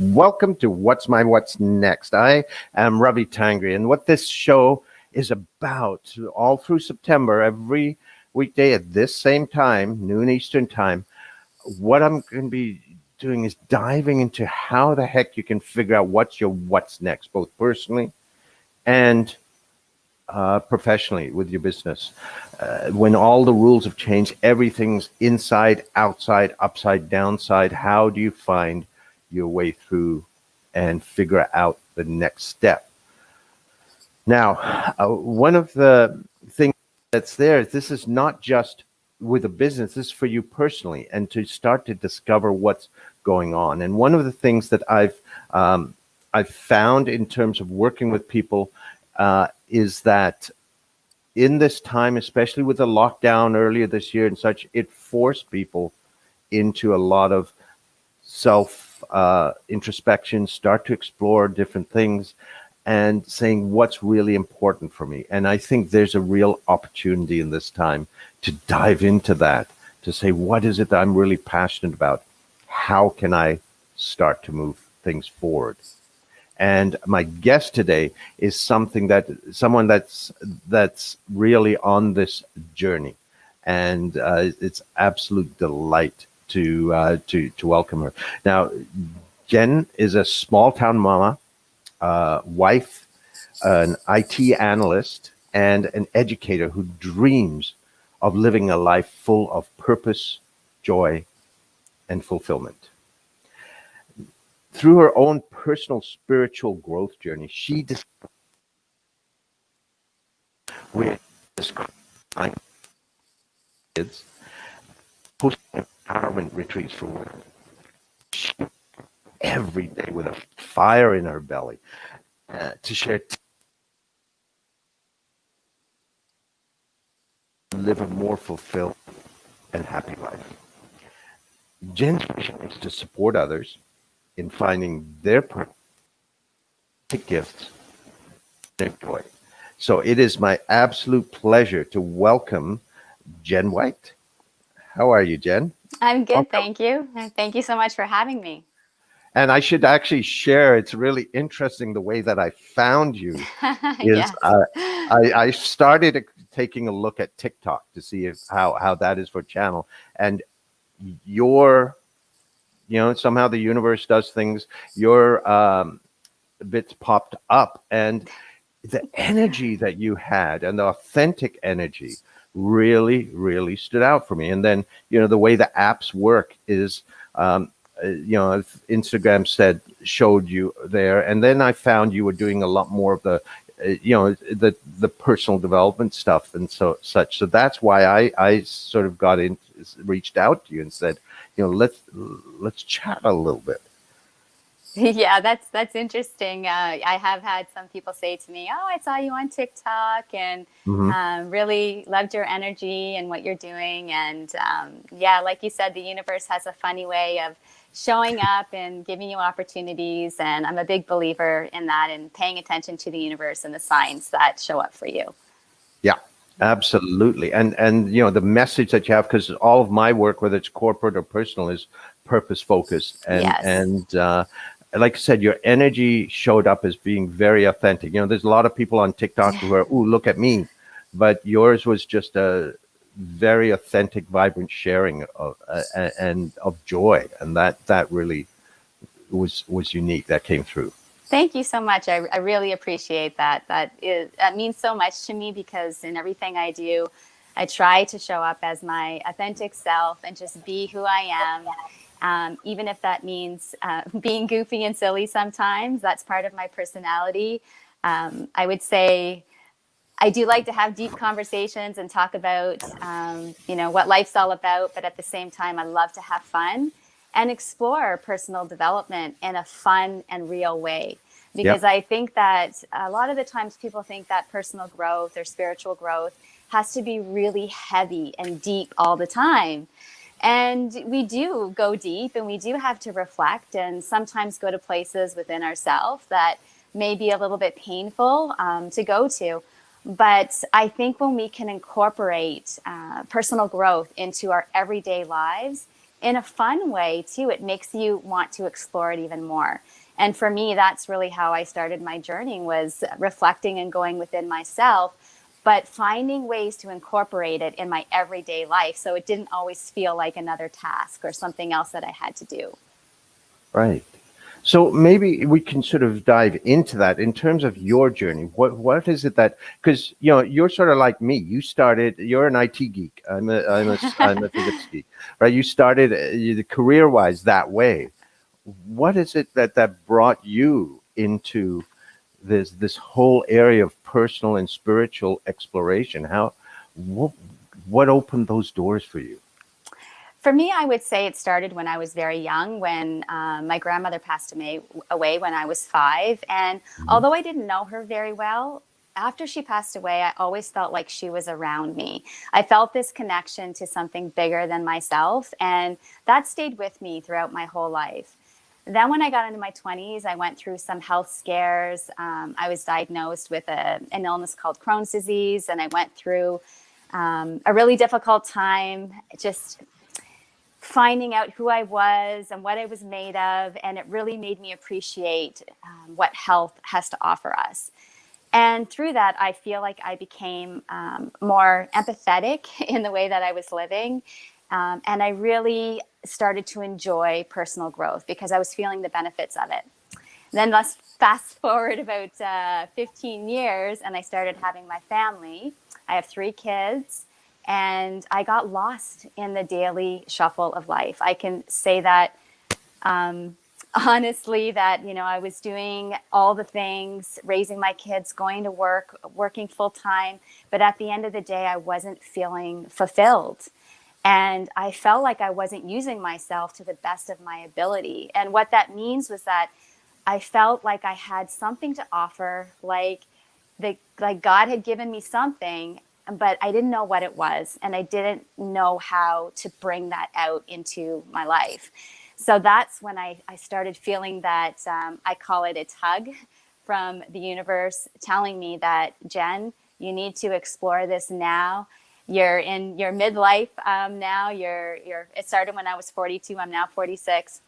Welcome to What's Next. I am Ravi Tangri, and what this show is about, all through September, every weekday at this same time, noon Eastern time, what I'm going to be doing is diving into how the heck you can figure out what's next, both personally and professionally with your business. When all the rules have changed, everything's inside, outside, upside, downside. How do you find your way through and figure out the next step? Now, one of the things that's there is this is not just with a business, this is for you personally and to start to discover what's going on. And one of the things that I've found in terms of working with people is that in this time, especially with the lockdown earlier this year and such, it forced people into a lot of self introspection, start to explore different things and saying what's really important for me. And I think there's a real opportunity in this time to dive into that, to say, what is it that I'm really passionate about? How can I start to move things forward? And my guest today is someone that's really on this journey, and it's absolute delight to welcome her. Now, Jen is a small town mama, wife, an IT analyst, and an educator who dreams of living a life full of purpose, joy, and fulfillment. Through her own personal spiritual growth journey, she discovered with kids hosting empowerment retreats for women every day with a fire in her belly to share, live a more fulfilled and happy life. Jen's mission is to support others in finding their perfect gifts, their joy. So it is my absolute pleasure to welcome Jen White. How are you, Jen? I'm good, Welcome. thank you. Thank you so much for having me. And I should actually share, it's really interesting the way that I found you is Yes. I started taking a look at TikTok to see if how that is for channel. And your, somehow the universe does things, your bits popped up. And the energy that you had and the authentic energy really stood out for me. And then, the way the apps work is, Instagram showed you there. And then I found you were doing a lot more of the, the personal development stuff and such. So that's why I sort of reached out to you and said, let's chat a little bit. Yeah, that's interesting. I have had some people say to me, "Oh, I saw you on TikTok and Hmm. really loved your energy and what you're doing." And yeah, like you said, the universe has a funny way of showing up and giving you opportunities. And I'm a big believer in that and paying attention to the universe and the signs that show up for you. Yeah, absolutely. And the message that you have, because all of my work, whether it's corporate or personal, is purpose focused. Yes. And like I said, your energy showed up as being very authentic. There's a lot of people on TikTok who are, "Ooh, look at me," but yours was just a very authentic, vibrant sharing of and of joy, and that really was unique. That came through. Thank you so much. I really appreciate that. That means so much to me because in everything I do, I try to show up as my authentic self and just be who I am. Even if that means being goofy and silly sometimes, that's part of my personality. I would say I do like to have deep conversations and talk about, what life's all about. But at the same time, I love to have fun and explore personal development in a fun and real way. Because Yep. I think that a lot of the times people think that personal growth or spiritual growth has to be really heavy and deep all the time. And we do go deep and we do have to reflect and sometimes go to places within ourselves that may be a little bit painful to go to. But I think when we can incorporate personal growth into our everyday lives, in a fun way too. It makes you want to explore it even more. And for me, that's really how I started my journey, was reflecting and going within myself, but finding ways to incorporate it in my everyday life so it didn't always feel like another task or something else that I had to do. Right. So maybe we can sort of dive into that in terms of your journey. What is it that, because you're sort of like me. You started. You're an IT geek. I'm a physics geek, right? You started career wise that way. What is it that brought you into this whole area of personal and spiritual exploration? What, what opened those doors for you? For me, I would say it started when I was very young, when my grandmother passed away when I was 5. And Mhm. although I didn't know her very well, after she passed away, I always felt like she was around me. I felt this connection to something bigger than myself, and that stayed with me throughout my whole life. Then, when I got into my 20s, I went through some health scares. I was diagnosed with an illness called Crohn's disease, and I went through a really difficult time, just finding out who I was and what I was made of. And it really made me appreciate what health has to offer us. And through that, I feel like I became more empathetic in the way that I was living. And I really started to enjoy personal growth because I was feeling the benefits of it. Then let's fast forward about 15 years, and I started having my family. I have 3 kids, and I got lost in the daily shuffle of life. I can say that honestly, that I was doing all the things, raising my kids, going to work, working full time, but at the end of the day, I wasn't feeling fulfilled. And I felt like I wasn't using myself to the best of my ability. And what that means was that I felt like I had something to offer, like God had given me something, but I didn't know what it was, and I didn't know how to bring that out into my life. So that's when I started feeling that I call it a tug from the universe telling me that, Jen, you need to explore this now. You're in your midlife now. It started when I was 42. I'm now 46.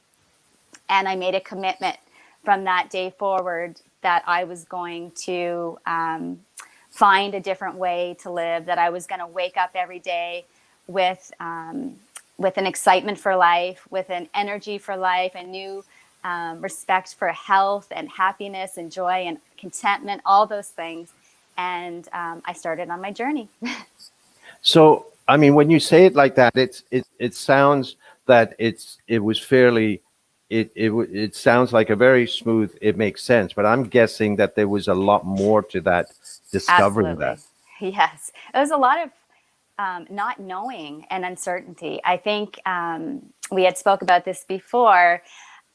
And I made a commitment from that day forward that I was going to find a different way to live, that I was going to wake up every day with an excitement for life, with an energy for life, a new respect for health and happiness and joy and contentment, all those things. And I started on my journey. So, I mean, when you say it like that, it sounds that it was fairly it sounds like a very smooth. It makes sense, but I'm guessing that there was a lot more to that discovering that. Absolutely. Yes. It was a lot of not knowing and uncertainty. I think we had spoke about this before.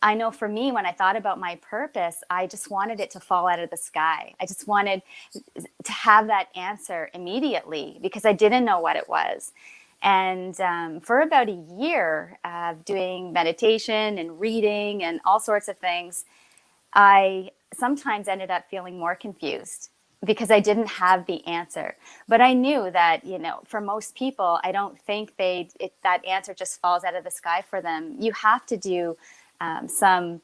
I know for me, when I thought about my purpose, I just wanted it to fall out of the sky. I just wanted to have that answer immediately because I didn't know what it was. And for about a year of doing meditation and reading and all sorts of things, I sometimes ended up feeling more confused because I didn't have the answer. But I knew that, for most people, I don't think that answer just falls out of the sky for them. You have to do some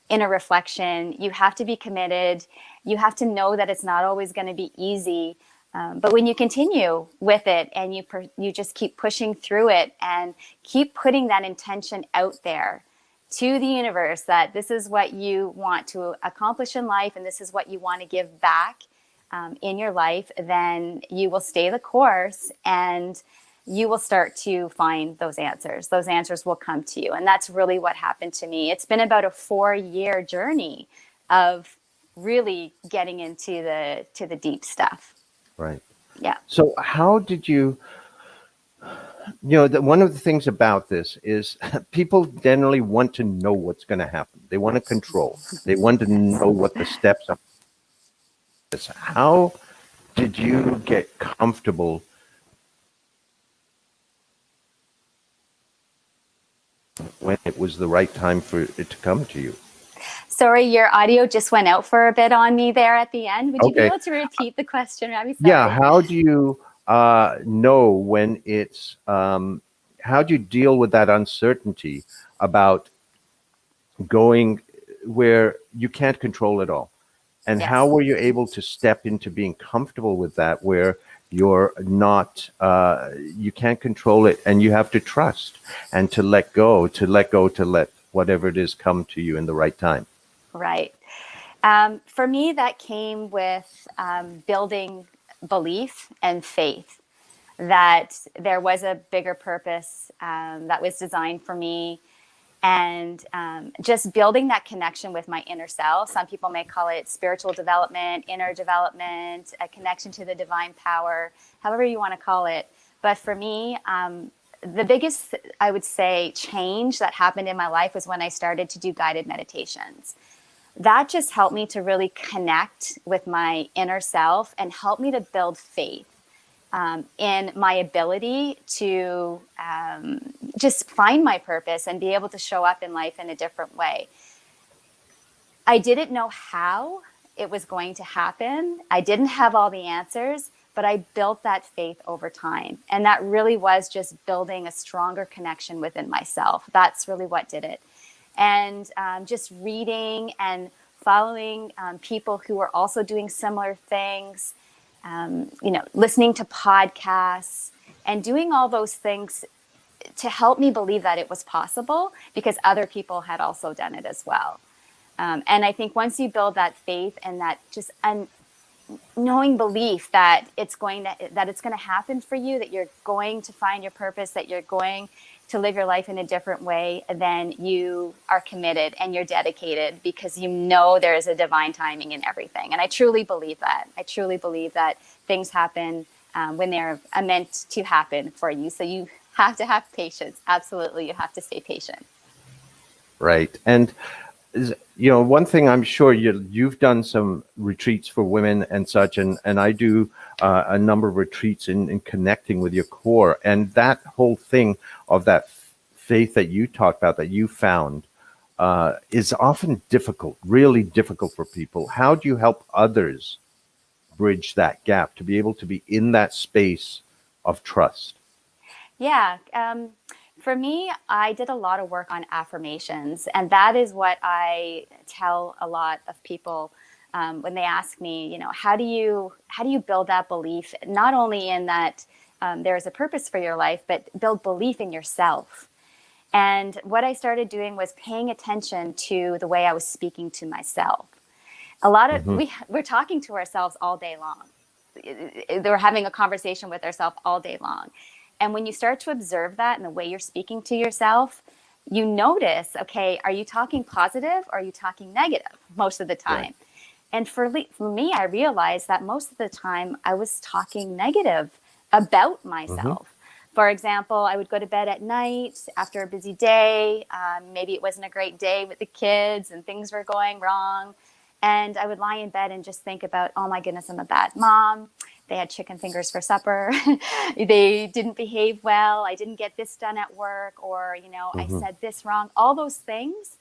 inner reflection. You have to be committed. You have to know that it's not always going to be easy. But when you continue with it and you just keep pushing through it and keep putting that intention out there to the universe that this is what you want to accomplish in life and this is what you want to give back in your life, then you will stay the course and you will start to find those answers. Those answers will come to you. And that's really what happened to me. It's been about a 4-year journey of really getting into the deep stuff. Right. Yeah. So, how did you? One of the things about this is people generally want to know what's going to happen. They want to control. They want to know what the steps are. How did you get comfortable when it was the right time for it to come to you? Sorry, your audio just went out for a bit on me there at the end. Would you be Okay. able to repeat the question? I'm Yeah. sorry. How do you know when it's how'd you deal with that uncertainty about going where you can't control it all? And how Yes. were you able to step into being comfortable with that, where you're not, you can't control it, and you have to trust and to let go, to let whatever it is come to you in the right time? Right. For me, that came with building belief and faith that there was a bigger purpose that was designed for me. And just building that connection with my inner self. Some people may call it spiritual development, inner development, a connection to the divine power, however you want to call it. But for me, the biggest, I would say, change that happened in my life was when I started to do guided meditations. That just helped me to really connect with my inner self and help me to build faith in my ability to just find my purpose and be able to show up in life in a different way. I didn't know how it was going to happen. I didn't have all the answers, but I built that faith over time. And that really was just building a stronger connection within myself. That's really what did it. And just reading and following people who are also doing similar things, listening to podcasts and doing all those things to help me believe that it was possible because other people had also done it as well. And I think once you build that faith and that just knowing belief that it's going to happen for you, that you're going to find your purpose, that you're going to live your life in a different way, then you are committed and you're dedicated because you know there is a divine timing in everything. And I truly believe that. I truly believe that things happen when they're meant to happen for you. So you have to have patience. Absolutely. You have to stay patient. Right. And one thing I'm sure you've done some retreats for women and such, and I do a number of retreats in connecting with your core, and that whole thing of that faith that you talked about, that you found, is often difficult, really difficult for people. How do you help others bridge that gap to be able to be in that space of trust? Yeah. For me, I did a lot of work on affirmations, and that is what I tell a lot of people when they ask me, how do you build that belief, not only in that there is a purpose for your life, but build belief in yourself. And what I started doing was paying attention to the way I was speaking to myself. A lot of Hmm. we're talking to ourselves all day long. We're having a conversation with ourselves all day long. And when you start to observe that in the way you're speaking to yourself, you notice, okay, are you talking positive or are you talking negative most of the Right. time? And for me, I realized that most of the time I was talking negative about Hmm. myself. For example, I would go to bed at night after a busy day. Maybe it wasn't a great day with the kids and things were going wrong. And I would lie in bed and just think about, oh my goodness, I'm a bad mom. They had chicken fingers for supper. They didn't behave well. I didn't get this done at work, or, I Hmm. said this wrong, all those things.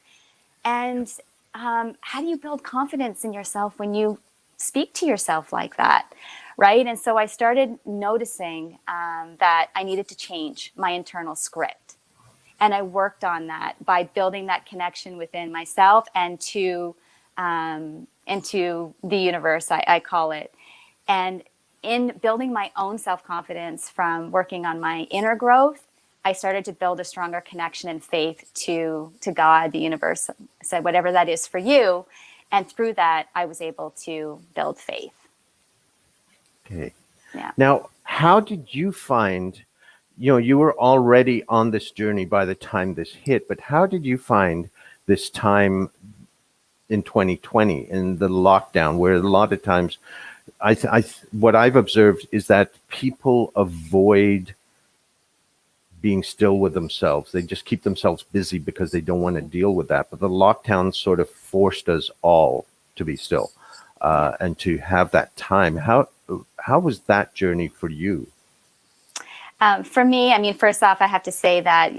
And how do you build confidence in yourself when you speak to yourself like that? Right. And so I started noticing that I needed to change my internal script. And I worked on that by building that connection within myself and into the universe, I call it. And in building my own self-confidence from working on my inner growth, I started to build a stronger connection and faith to God, the universe. I said, whatever that is for you. And through that, I was able to build faith. Okay. Yeah. Now, how did you find, you were already on this journey by the time this hit, but how did you find this time in 2020 in the lockdown, where a lot of times what I've observed is that people avoid being still with themselves. They just keep themselves busy because they don't want to deal with that. But the lockdown sort of forced us all to be still, Yeah. and to have that time. How was that journey for you? For me, I mean, first off, I have to say that,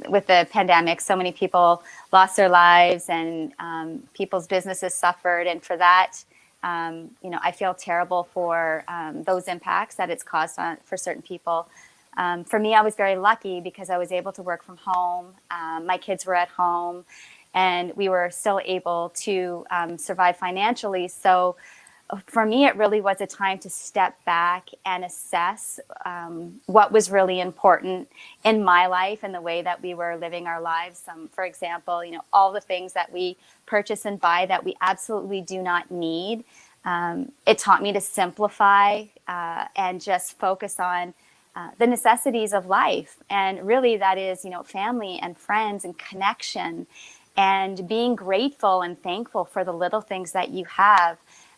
with the pandemic, so many people lost their lives and people's businesses suffered. And for that, I feel terrible for those impacts that it's caused for certain people. For me, I was very lucky because I was able to work from home. My kids were at home, and we were still able to survive financially. So for me, it really was a time to step back and assess what was really important in my life and the way that we were living our lives. For example, all the things that we purchase and buy that we absolutely do not need. It taught me to simplify and just focus on the necessities of life. And really that is, family and friends and connection and being grateful and thankful for the little things that you have.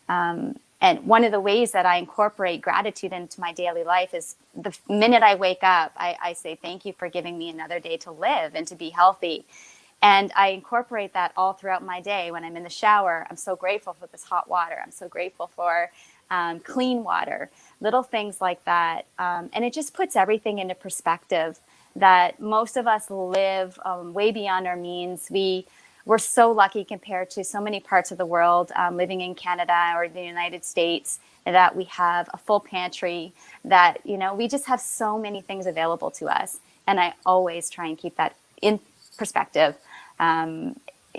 And one of the ways that I incorporate gratitude into my daily life is the minute I wake up, I say, thank you for giving me another day to live and to be healthy. And I incorporate that all throughout my day. When I'm in the shower, I'm so grateful for this hot water. I'm so grateful for clean water, little things like that. And it just puts everything into perspective that most of us live way beyond our means. We're so lucky compared to so many parts of the world, living in Canada or the United States, that we have a full pantry, that, we just have so many things available to us. And I always try and keep that in perspective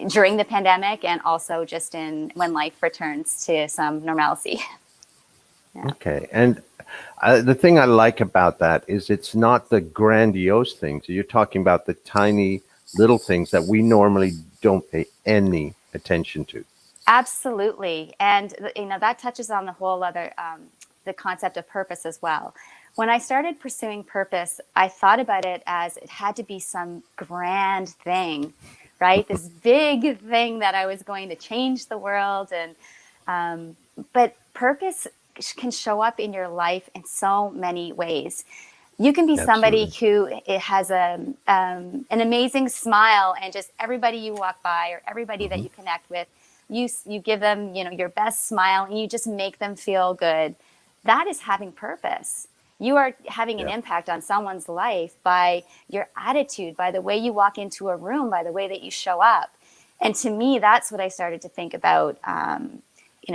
during the pandemic and also just when life returns to some normalcy. Yeah. Okay. And the thing I like about that is it's not the grandiose things. You're talking about the tiny little things that we normally don't pay any attention to. Absolutely. And, that touches on the whole other, the concept of purpose as well. When I started pursuing purpose, I thought about it as it had to be some grand thing, right? This big thing that I was going to change the world. But purpose can show up in your life in so many ways. You can be somebody Absolutely. who has an amazing smile, and just everybody you walk by or everybody that you connect with, you give them, your best smile, and you just make them feel good. That is having purpose. You are having an Yeah. impact on someone's life by your attitude, by the way you walk into a room, by the way that you show up. And to me, that's what I started to think about,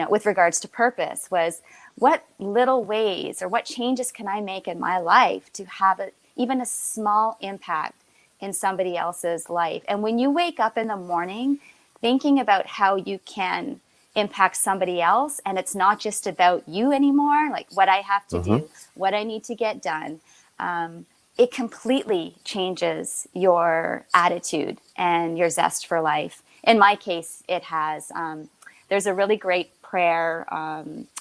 with regards to purpose, was what little ways or what changes can I make in my life to have even a small impact in somebody else's life. And when you wake up in the morning thinking about how you can impact somebody else, and it's not just about you anymore, like what I have to Hmm. do, what I need to get done, it completely changes your attitude and your zest for life. In my case, it has. There's a really great prayer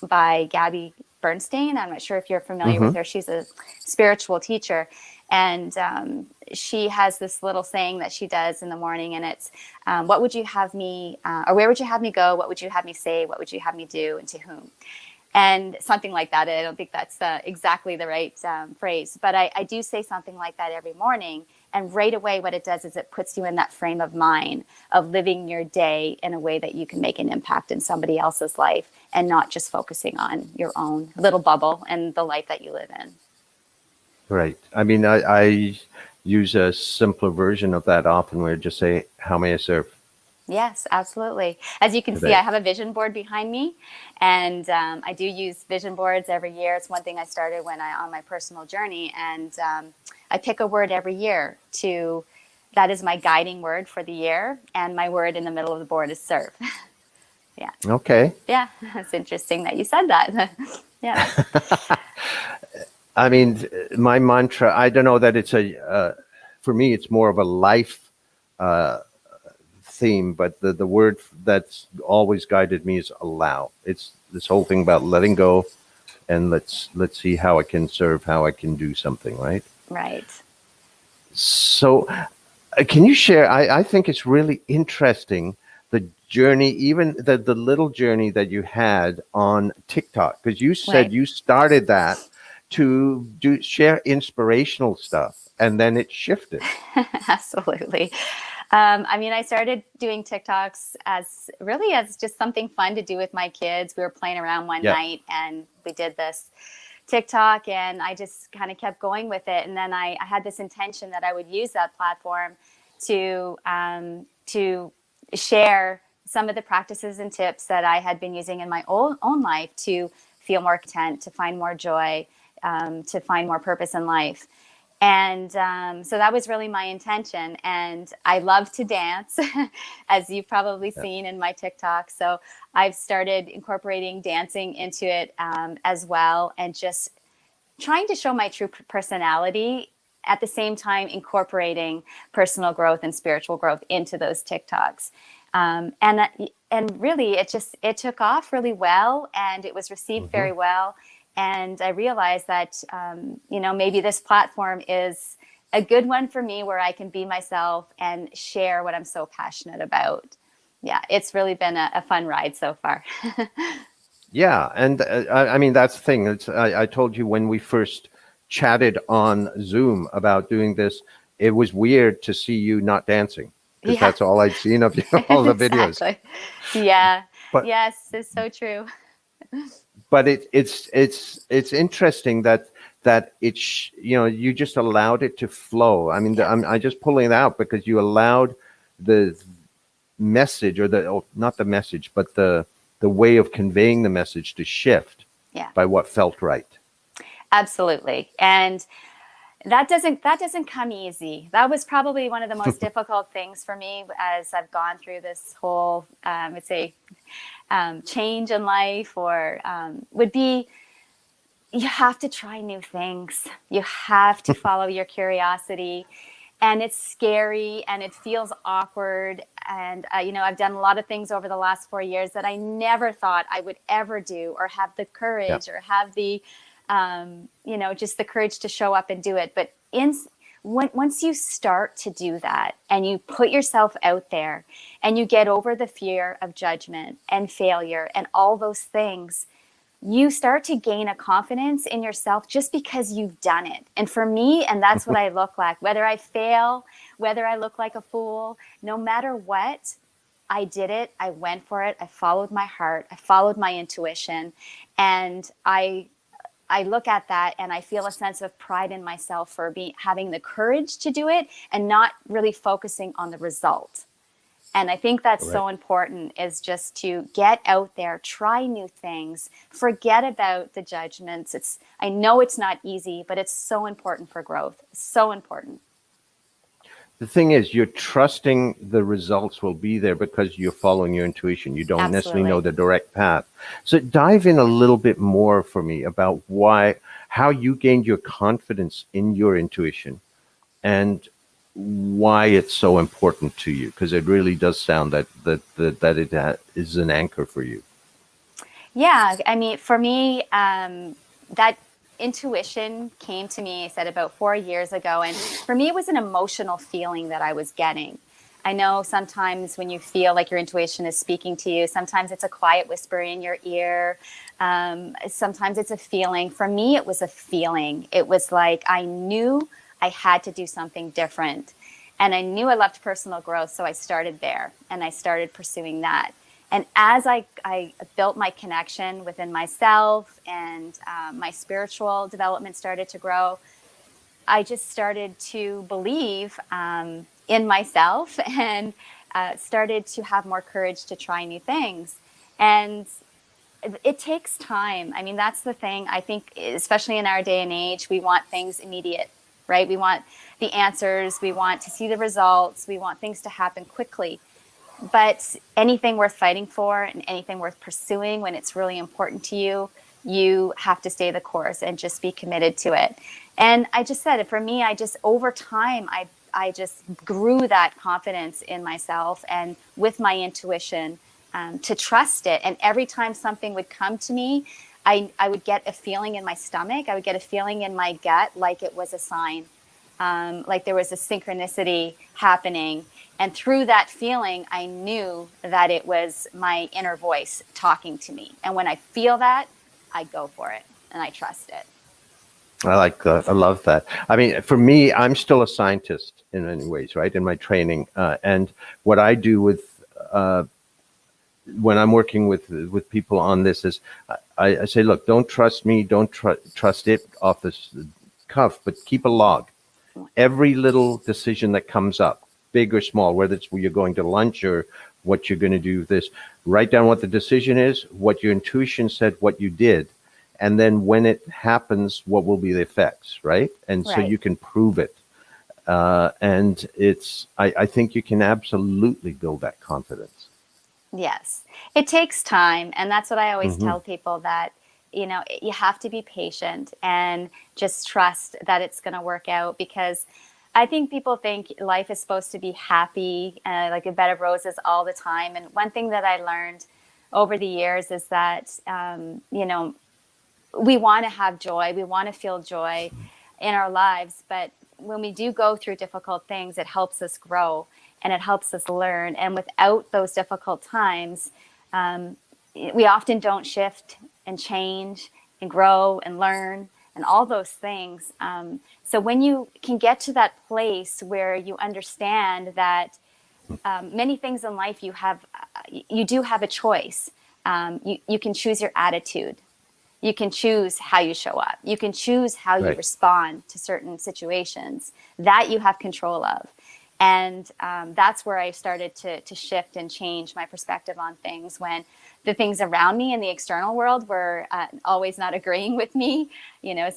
by Gabby Bernstein. I'm not sure if you're familiar Hmm. with her. She's a spiritual teacher. And she has this little saying that she does in the morning, and it's, what would you have me, or where would you have me go? What would you have me say? What would you have me do? And to whom? And something like that. I don't think that's exactly the right phrase, but I do say something like that every morning. And right away, what it does is it puts you in that frame of mind of living your day in a way that you can make an impact in somebody else's life and not just focusing on your own little bubble and the life that you live in. Right. I mean, I use a simpler version of that often where I just say, how may I serve Yes, absolutely. As you can see, today? I have a vision board behind me, and I do use vision boards every year. It's one thing I started on my personal journey, and I pick a word every year that is my guiding word for the year, and my word in the middle of the board is serve. Yeah, Okay. yeah, it's interesting that you said that. Yeah. I mean, my mantra, I don't know that it's for me, it's more of a life uh, theme, but the word that's always guided me is allow. It's this whole thing about letting go and let's see how I can serve, how I can do something, right? Right. So, can you share? I think it's really interesting the journey, even the little journey that you had on TikTok, because you said Right. you started that to share inspirational stuff, and then it shifted. Absolutely. I mean, I started doing TikToks as just something fun to do with my kids. We were playing around one Yeah. night and we did this TikTok, and I just kind of kept going with it. And then I had this intention that I would use that platform to share some of the practices and tips that I had been using in my own life to feel more content, to find more joy, to find more purpose in life. And so that was really my intention. And I love to dance, as you've probably seen in my TikTok. So I've started incorporating dancing into it as well, and just trying to show my true personality at the same time incorporating personal growth and spiritual growth into those TikToks. And really, it took off really well, and it was received very well. And I realized that, maybe this platform is a good one for me, where I can be myself and share what I'm so passionate about. Yeah, it's really been a fun ride so far. Yeah, and I mean that's the thing. I told you when we first chatted on Zoom about doing this, it was weird to see you not dancing because Yeah, that's all I'd seen of you, all the videos. exactly. Yeah. But Yes, it's so true. it's interesting that you just allowed it to flow. I mean, Yeah. I just pulling it out because you allowed the message not the message, but the way of conveying the message to shift Yeah. by what felt right. Absolutely. And that doesn't come easy. That was probably one of the most difficult things for me as I've gone through this whole, let's say, change in life, or would be, you have to try new things. You have to follow your curiosity, and it's scary and it feels awkward. And, I've done a lot of things over the last 4 years that I never thought I would ever do, or have the courage, or have the, just the courage to show up and do it. But once you start to do that, and you put yourself out there, and you get over the fear of judgment and failure and all those things, you start to gain a confidence in yourself just because you've done it. And for me, and that's what I look like, whether I fail, whether I look like a fool, no matter what, I did it. I went for it. I followed my heart. I followed my intuition. And I look at that and I feel a sense of pride in myself for having the courage to do it, and not really focusing on the result. And I think that's so important, is just to get out there, try new things, forget about the judgments. I know it's not easy, but it's so important for growth. So important. The thing is, you're trusting the results will be there because you're following your intuition. You don't necessarily know the direct path. So dive in a little bit more for me about how you gained your confidence in your intuition, and why it's so important to you, because it really does sound that it is an anchor for you. Yeah, I mean, for me, that intuition came to me, I said, about 4 years ago. And for me, it was an emotional feeling that I was getting. I know sometimes when you feel like your intuition is speaking to you, sometimes it's a quiet whisper in your ear. Sometimes it's a feeling. For me, it was a feeling. It was like I knew I had to do something different. And I knew I loved personal growth. So I started there, and I started pursuing that. And as I built my connection within myself, and my spiritual development started to grow, I just started to believe in myself, and started to have more courage to try new things. And it takes time. I mean, that's the thing. I think, especially in our day and age, we want things immediate, right? We want the answers. We want to see the results. We want things to happen quickly. But anything worth fighting for, and anything worth pursuing when it's really important to you, you have to stay the course and just be committed to it. And I just said, for me, over time, I just grew that confidence in myself and with my intuition, to trust it. And every time something would come to me, I would get a feeling in my stomach. I would get a feeling in my gut, like it was a sign, like there was a synchronicity happening. And through that feeling, I knew that it was my inner voice talking to me. And when I feel that, I go for it and I trust it. I like that. I love that. I mean, for me, I'm still a scientist in many ways, right? In my training, and what I do with when I'm working with people on this is, I say, look, don't trust me, don't trust it off the cuff, but keep a log. Every little decision that comes up, big or small, whether it's where you're going to lunch or what you're going to do with this, write down what the decision is, what your intuition said, what you did, and then when it happens, what will be the effects, right? And so Right. you can prove it. And I think you can absolutely build that confidence. Yes. It takes time. And that's what I always Hmm. tell people, that, you have to be patient and just trust that it's going to work out, because I think people think life is supposed to be happy, like a bed of roses all the time. And one thing that I learned over the years is that, we want to have joy, we want to feel joy in our lives, but when we do go through difficult things, it helps us grow and it helps us learn. And without those difficult times, um, we often don't shift and change and grow and learn and all those things. So when you can get to that place where you understand that many things in life you do have a choice. You can choose your attitude. You can choose how you show up. You can choose how you Right. respond to certain situations that you have control of. And that's where I started to shift and change my perspective on things, when the things around me in the external world were always not agreeing with me.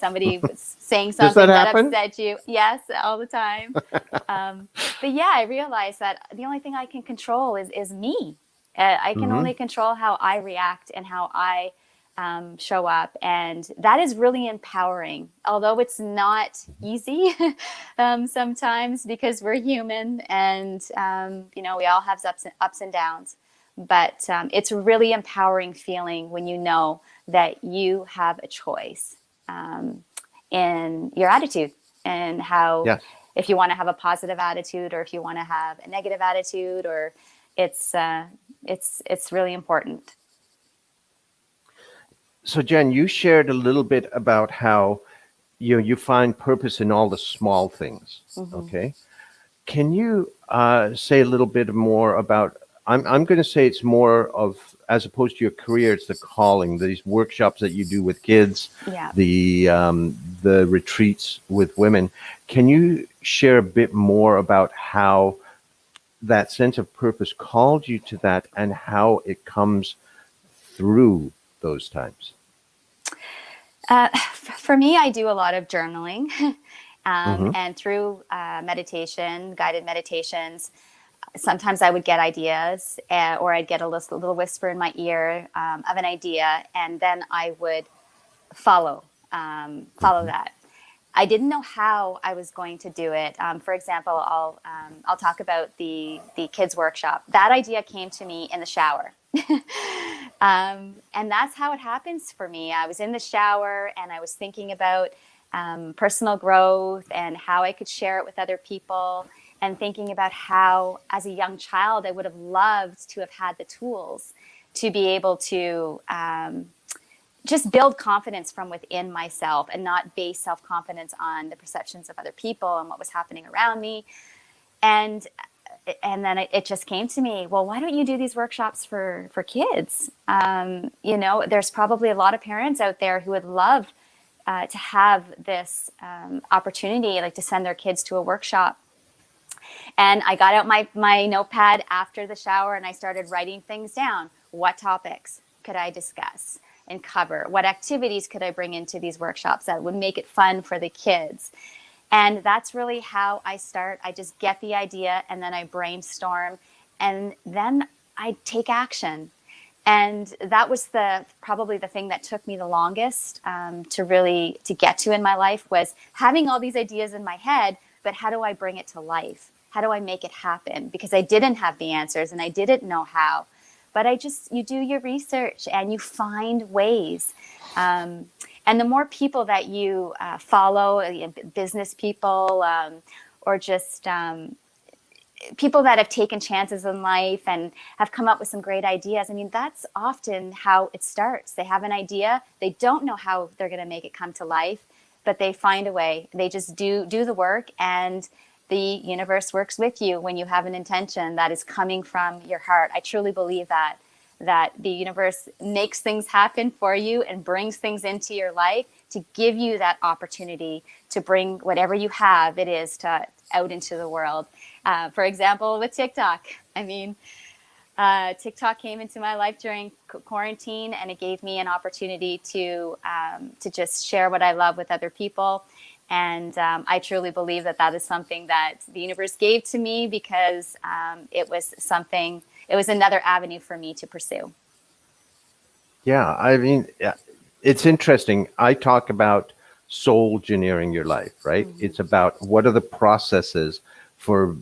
Somebody was saying Does that something that happen? upset you. Yes, all the time. But yeah, I realized that the only thing I can control is me. I can Hmm. only control how I react and how I show up. And that is really empowering, although it's not easy sometimes, because we're human, and, we all have ups and downs. But it's a really empowering feeling when you know that you have a choice in your attitude, and how, Yes. if you want to have a positive attitude or if you want to have a negative attitude, or it's really important. So, Jen, you shared a little bit about how you find purpose in all the small things. Hmm. Okay. Can you say a little bit more about? I'm going to say it's more of, as opposed to your career, it's the calling. These workshops that you do with kids, Yeah. the retreats with women. Can you share a bit more about how that sense of purpose called you to that, and how it comes through those times? For me, I do a lot of journaling, Hmm. and through meditation, guided meditations. Sometimes I would get ideas, or I'd get a little whisper in my ear of an idea, and then I would follow Hmm. that. I didn't know how I was going to do it. For example, I'll talk about the kids workshop. That idea came to me in the shower, and that's how it happens for me. I was in the shower and I was thinking about personal growth and how I could share it with other people, and thinking about how, as a young child, I would have loved to have had the tools to be able to just build confidence from within myself, and not base self-confidence on the perceptions of other people and what was happening around me. And then it just came to me, well, why don't you do these workshops for kids? There's probably a lot of parents out there who would love to have this opportunity, like to send their kids to a workshop. And I got out my notepad after the shower and I started writing things down. What topics could I discuss and cover? What activities could I bring into these workshops that would make it fun for the kids? And that's really how I start. I just get the idea and then I brainstorm, and then I take action. And that was probably the thing that took me the longest to get to in my life, was having all these ideas in my head, but how do I bring it to life? How do I make it happen? Because I didn't have the answers and I didn't know how. But you do your research and you find ways. And the more people that you follow, business people, or just people that have taken chances in life and have come up with some great ideas. I mean, that's often how it starts. They have an idea, they don't know how they're going to make it come to life, but they find a way. They just do the work, and the universe works with you when you have an intention that is coming from your heart. I truly believe that the universe makes things happen for you and brings things into your life to give you that opportunity to bring whatever you have out into the world. For example, with TikTok, I mean, TikTok came into my life during quarantine, and it gave me an opportunity to just share what I love with other people. And I truly believe that that is something that the universe gave to me because it was another avenue for me to pursue. Yeah, I mean, yeah, it's interesting. I talk about soul engineering your life, right? Mm-hmm. It's about what are the processes for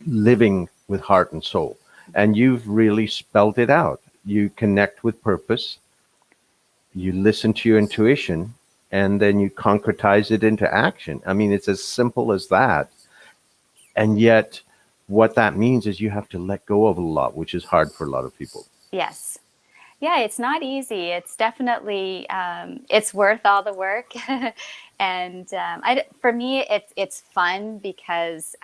living with heart and soul. And you've really spelled it out. You connect with purpose, you listen to your intuition, and then you concretize it into action. I mean, it's as simple as that. And yet, what that means is you have to let go of a lot, which is hard for a lot of people. Yes. Yeah, it's not easy. It's definitely it's worth all the work, and for me, it's fun because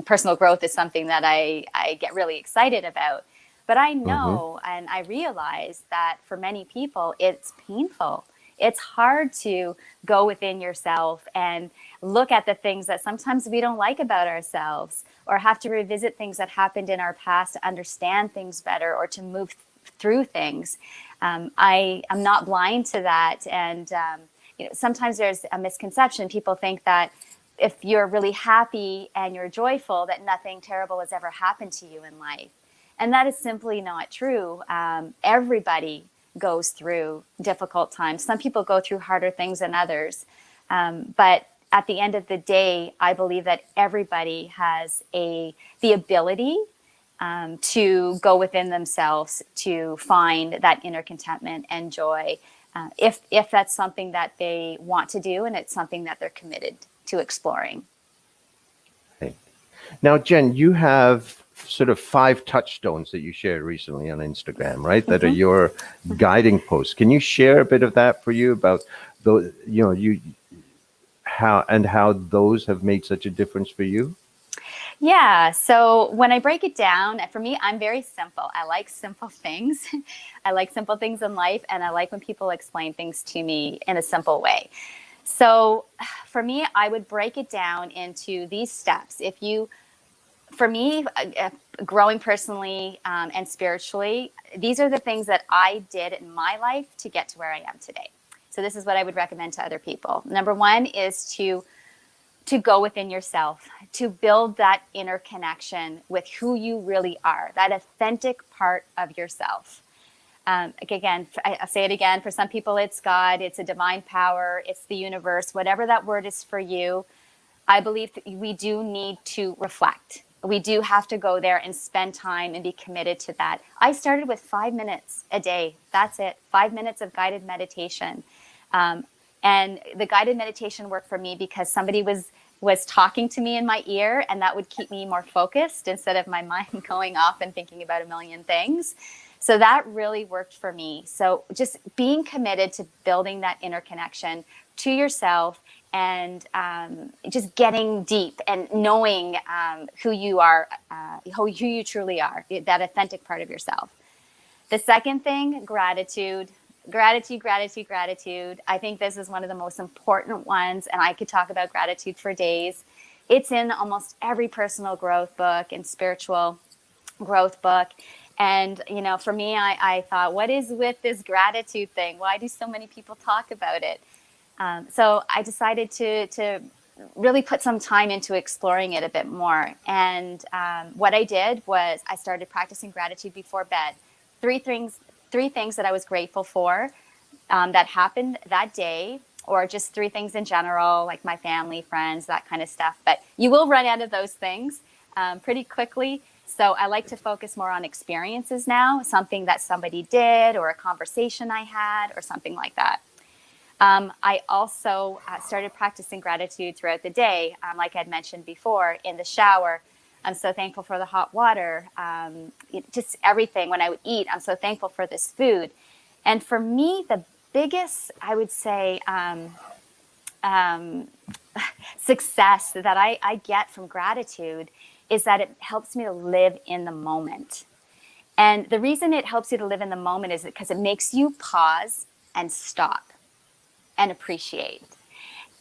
personal growth is something that I get really excited about. But I Hmm. know and I realize that for many people, it's painful. It's hard to go within yourself and look at the things that sometimes we don't like about ourselves, or have to revisit things that happened in our past to understand things better or to move through things. I am not blind to that, and sometimes there's a misconception. People think that if you're really happy and you're joyful, that nothing terrible has ever happened to you in life, and that is simply not true. Everybody goes through difficult times. Some people go through harder things than others, but at the end of the day, I believe that everybody has the ability to go within themselves to find that inner contentment and joy, if that's something that they want to do and it's something that they're committed to exploring. Okay. Now, Jen, you have sort of 5 touchstones that you shared recently on Instagram, right? That are Mm-hmm. your guiding posts. Can you share a bit of that for you about those, how those have made such a difference for you? Yeah. So when I break it down, for me, I'm very simple. I like simple things. I like simple things in life, and I like when people explain things to me in a simple way. So for me, I would break it down into these steps. For me, growing personally and spiritually, these are the things that I did in my life to get to where I am today. So this is what I would recommend to other people. Number one is to go within yourself, to build that inner connection with who you really are, that authentic part of yourself. Again, I'll say it again. For some people, it's God, it's a divine power, it's the universe, whatever that word is for you. I believe that we do need to reflect. We do have to go there and spend time and be committed to that. I started with 5 minutes a day. That's it. 5 minutes of guided meditation. Um, and the guided meditation worked for me because somebody was talking to me in my ear, and that would keep me more focused instead of my mind going off and thinking about a million things. So that really worked for me. So just being committed to building that inner connection to yourself, and just getting deep and knowing who you are, who you truly are, that authentic part of yourself. The second thing, gratitude. Gratitude, gratitude, gratitude. I think this is one of the most important ones, and I could talk about gratitude for days. It's in almost every personal growth book and spiritual growth book. And, for me, I thought, what is with this gratitude thing? Why do so many people talk about it? So I decided to really put some time into exploring it a bit more. And what I did was I started practicing gratitude before bed. Three things, three things that I was grateful for that happened that day, or just three things in general, like my family, friends, that kind of stuff. But you will run out of those things pretty quickly. So I like to focus more on experiences now, something that somebody did, or a conversation I had, or something like that. I also started practicing gratitude throughout the day. Like I'd mentioned before, in the shower, I'm so thankful for the hot water, just everything. When I would eat, I'm so thankful for this food. And for me, the biggest, I would say, um, success that I get from gratitude is that it helps me to live in the moment. And the reason it helps you to live in the moment is because it makes you pause and stop and appreciate.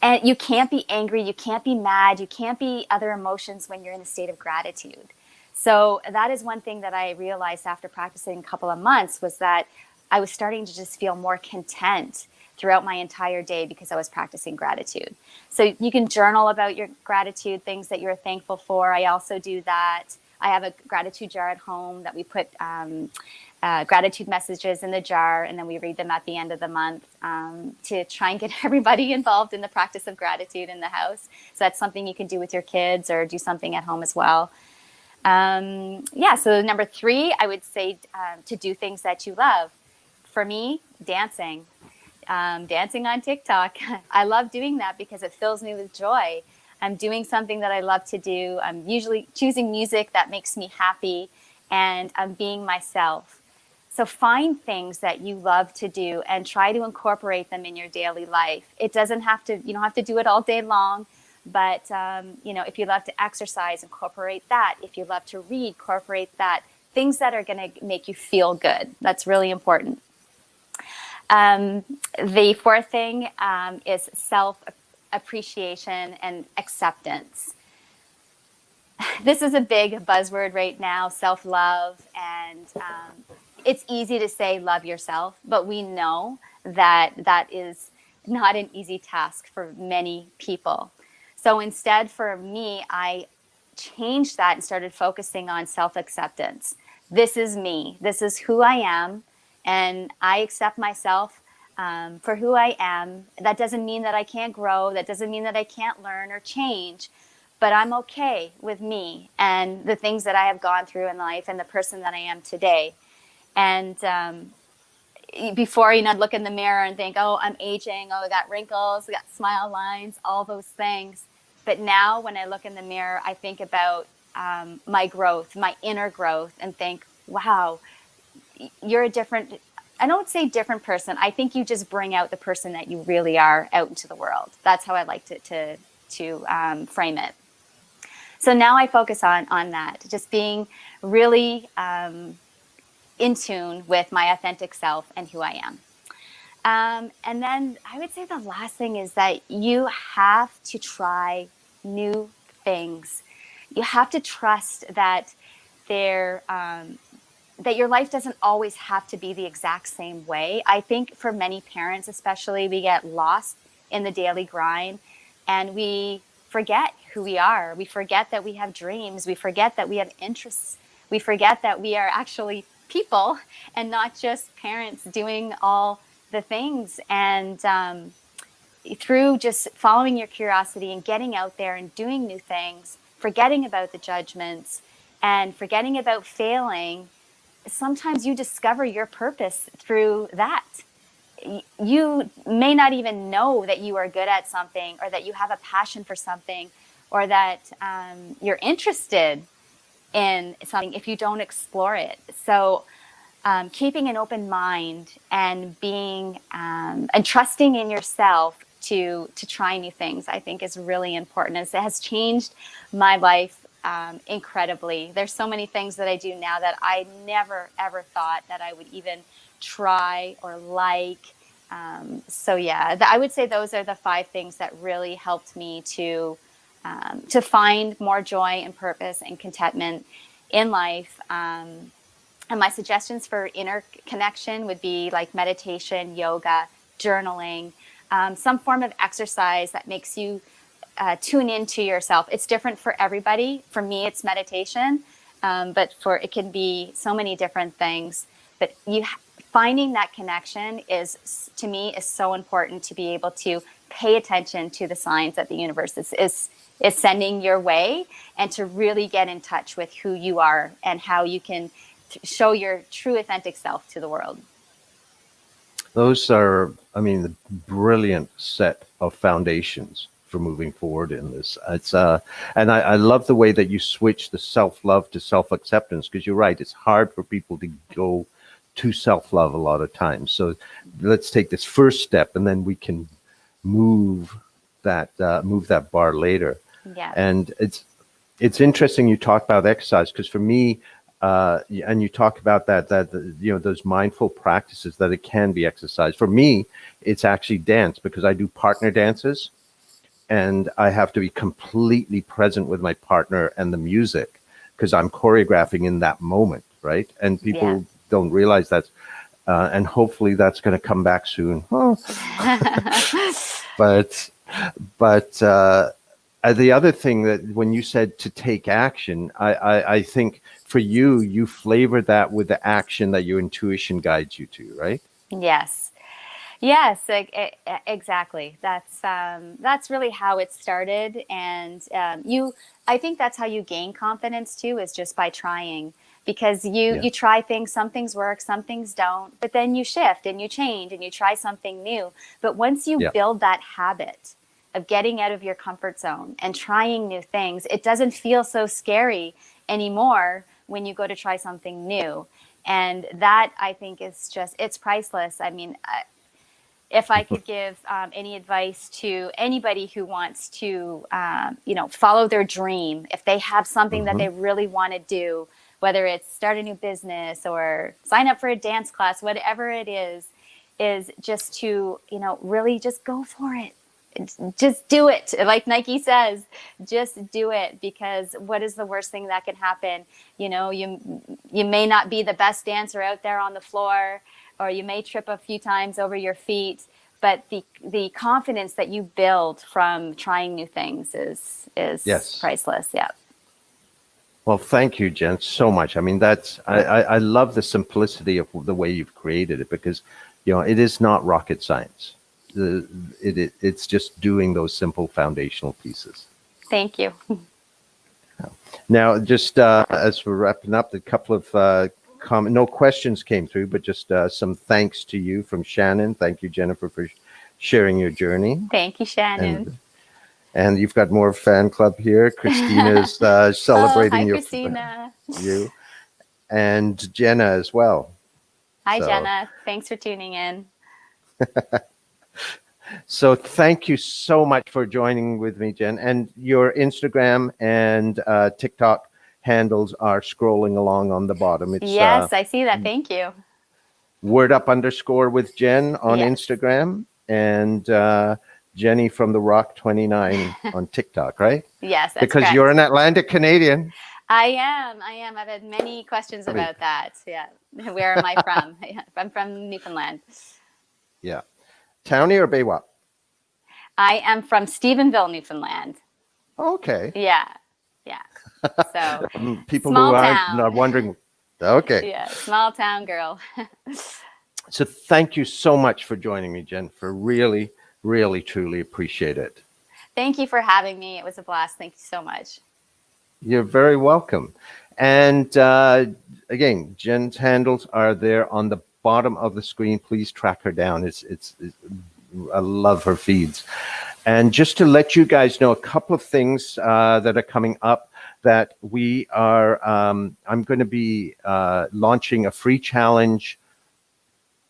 And you can't be angry, you can't be mad, you can't be other emotions when you're in a state of gratitude. So that is one thing that I realized after practicing a couple of months, was that I was starting to just feel more content throughout my entire day because I was practicing gratitude. So you can journal about your gratitude, things that you're thankful for. I also do that. I have a gratitude jar at home that we put gratitude messages in the jar, and then we read them at the end of the month to try and get everybody involved in the practice of gratitude in the house. So that's something you can do with your kids or do something at home as well. Yeah, so number 3, I would say to do things that you love. For me, dancing. Dancing on TikTok. I love doing that because it fills me with joy. I'm doing something that I love to do. I'm usually choosing music that makes me happy, and I'm being myself. So find things that you love to do and try to incorporate them in your daily life. It doesn't have to, you don't have to do it all day long, but if you love to exercise, incorporate that. If you love to read, incorporate that. Things that are going to make you feel good. That's really important. The 4th thing is self-appreciation and acceptance. This is a big buzzword right now, self-love, and it's easy to say love yourself, but we know that that is not an easy task for many people. So instead, for me, I changed that and started focusing on self-acceptance. This is me. This is who I am, and I accept myself for who I am. That doesn't mean that I can't grow. That doesn't mean that I can't learn or change, but I'm okay with me and the things that I have gone through in life and the person that I am today. And before, I'd look in the mirror and think, oh, I'm aging. Oh, I got wrinkles, I got smile lines, all those things. But now when I look in the mirror, I think about my growth, my inner growth, and think, wow, you're a different, I don't say different person. I think you just bring out the person that you really are out into the world. That's how I like to frame it. So now I focus on that, just being really in tune with my authentic self and who I am. And then I would say the last thing is that you have to try new things. You have to trust that that your life doesn't always have to be the exact same way. I think for many parents, especially, we get lost in the daily grind and we forget who we are. We forget that we have dreams. We forget that we have interests. We forget that we are actually people and not just parents doing all the things. And through just following your curiosity and getting out there and doing new things, forgetting about the judgments and forgetting about failing, sometimes you discover your purpose through that. You may not even know that you are good at something, or that you have a passion for something, or that you're interested in something if you don't explore it. So keeping an open mind and being and trusting in yourself to try new things, I think, is really important. It has changed my life incredibly. There's so many things that I do now that I never ever thought that I would even try or like. So yeah, I would say those are the 5 things that really helped me to find more joy and purpose and contentment in life. And my suggestions for inner connection would be like meditation, yoga, journaling, some form of exercise that makes you tune into yourself. It's different for everybody. For me, it's meditation, but it can be so many different things. But finding that connection to me, is so important to be able to pay attention to the signs that the universe is sending your way, and to really get in touch with who you are and how you can show your true authentic self to the world. Those are, the brilliant set of foundations for moving forward in this. It's and I love the way that you switch the self-love to self-acceptance, because you're right, it's hard for people to go to self-love a lot of times. So let's take this first step, and then we can move that bar later. Yeah. And it's interesting you talk about exercise, because for me, and you talk about that those mindful practices, that it can be exercise. For me, it's actually dance, because I do partner dances, and I have to be completely present with my partner and the music. because I'm choreographing in that moment, right? And people Yeah. don't realize that. And hopefully that's going to come back soon. Oh. But the other thing that when you said to take action, I think for you, you flavor that with the action that your intuition guides you to, right? Yes. Yes, exactly. That's really how it started, and I think that's how you gain confidence too, is just by trying. Because Yeah. you try things, some things work, some things don't, but then you shift and you change and you try something new. But once you Yeah. build that habit of getting out of your comfort zone and trying new things, it doesn't feel so scary anymore when you go to try something new. And that, I think, is just, it's priceless. I mean, if I could give any advice to anybody who wants to, follow their dream, if they have something that Hmm. they really want to do, whether it's start a new business or sign up for a dance class, whatever it is just to, really just go for it. Just do it. Like Nike says, just do it, because what is the worst thing that can happen? You may not be the best dancer out there on the floor, or you may trip a few times over your feet, but the confidence that you build from trying new things is Yes. priceless. Yeah. Well, thank you, Jen, so much. I mean, I love the simplicity of the way you've created it, because, it is not rocket science. It's just doing those simple foundational pieces. Thank you. Now, just as we're wrapping up, a couple of no questions came through, but just some thanks to you from Shannon. Thank you, Jennifer, for sharing your journey. Thank you, Shannon. And you've got more fan club here. Christina's Oh, hi, celebrating Christina. you, and Jenna as well. Hi, So, Jenna. Thanks for tuning in. so thank you so much for joining with me, Jen. And your Instagram and TikTok handles are scrolling along on the bottom. It's Yes, I see that. Thank you. word_up with Jen on Yes. Instagram, and Jenny from the Rock 29 on TikTok, right? Yes, that's Because correct. you're an Atlantic Canadian. I am. I've had many questions about that. Yeah. Where am I from? I'm from Newfoundland. Yeah. Townie or Baywap? I am from Stephenville, Newfoundland. Okay. Yeah. Yeah. So People who small are town. wondering. Okay. Yeah. Small town girl. So thank you so much for joining me, Jen, for really, really, truly appreciate it. Thank you for having me. It was a blast. Thank you so much. You're very welcome. And again, Jen's handles are there on the bottom of the screen. Please track her down. I love her feeds. And just to let you guys know a couple of things that are coming up, that we are, I'm going to be launching a free challenge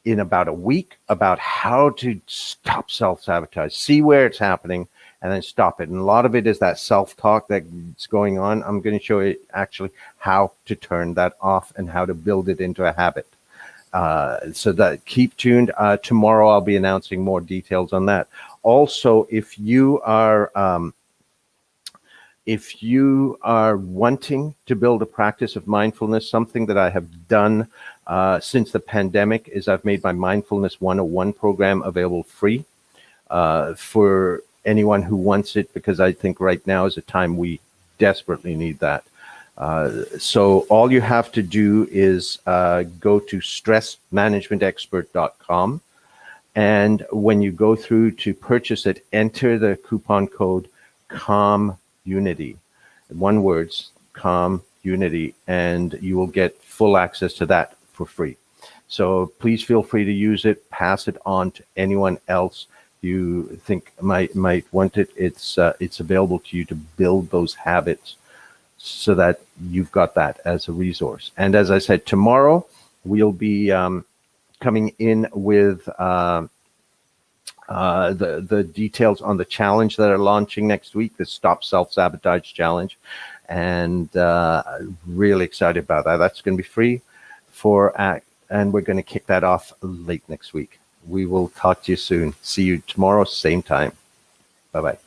in about a week about how to stop self-sabotage, see where it's happening, and then stop it. And a lot of it is that self-talk that's going on. I'm going to show you actually how to turn that off and how to build it into a habit. So that keep tuned. Tomorrow I'll be announcing more details on that. Also, if you are wanting to build a practice of mindfulness, something that I have done since the pandemic is I've made my Mindfulness 101 program available free for anyone who wants it, because I think right now is a time we desperately need that. So all you have to do is go to stressmanagementexpert.com. And when you go through to purchase it, enter the coupon code CALMUNITY. One word, CALMUNITY, and you will get full access to that for free. So please feel free to use it. Pass it on to anyone else you think might want it. It's available to you to build those habits, so that you've got that as a resource. And as I said, tomorrow we'll be coming in with the details on the challenge that are launching next week, the Stop Self-Sabotage Challenge. And really excited about that. That's going to be free and we're going to kick that off late next week. We will talk to you soon. See you tomorrow, same time. Bye-bye.